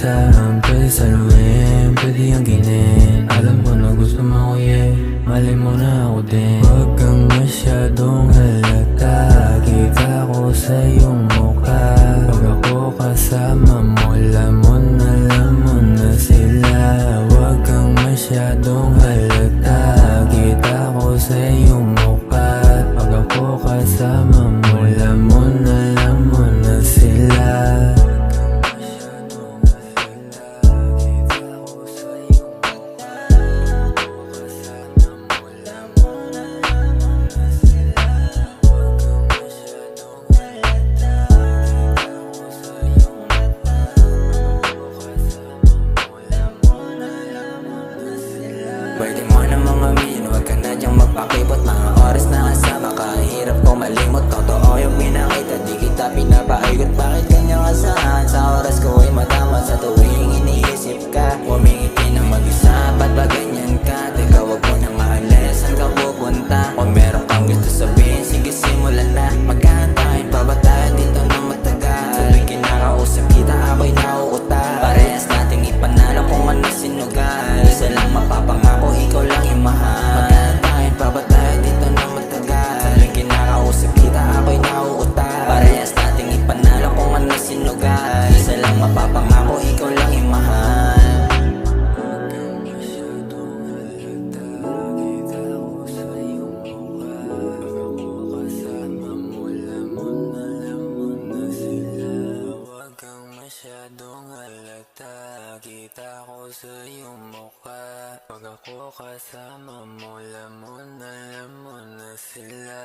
saan pwede saluhin, pwede angkinin. Alam ko na gusto mo ko, yeah, mali mo na ako din. Huwag kang masyadong halata, kita ko sa iyong mukha. Pag ako kasama mo, lamon na sila. Huwag kang masyadong halata, kita ko sa iyong mukha. Pag ako kasama mo, lamon na sila. Pwede mo namang aminin, huwag ka na dyang magpakibot. Mga oras na kasama ka, hirap ko malimot. Totoo yung pinakita, di kita pinapaigot. Bakit ganyan ka saan? Sa oras ko ay madama, sa tuwing iniisip ka. Humingiti na mag-isa, ba't ba ganyan ka? Teka, huwag mo nang aalis, saan ka pupunta? Kung meron kang gusto sabihin, sige simulan na. Magkahantayin pa ba tayo dito na matagal? Tuwing kinakausap kita, ako'y nauutal. Parehas nating ipanalo kung ano sinugal. Isa lang mapapangako, ikaw lang yung mahal. Magkahantayin pa ba tayo dito na matagal? Tuwing kinakausap kita, ako'y nauutal. Parehas nating ipanalo kung ano sinugal. Isa lang mapapangako, ikaw lang yung mahal. Masyadong halata, kita ko sa iyong mukha. Pag ako kasama mo, lamon na sila.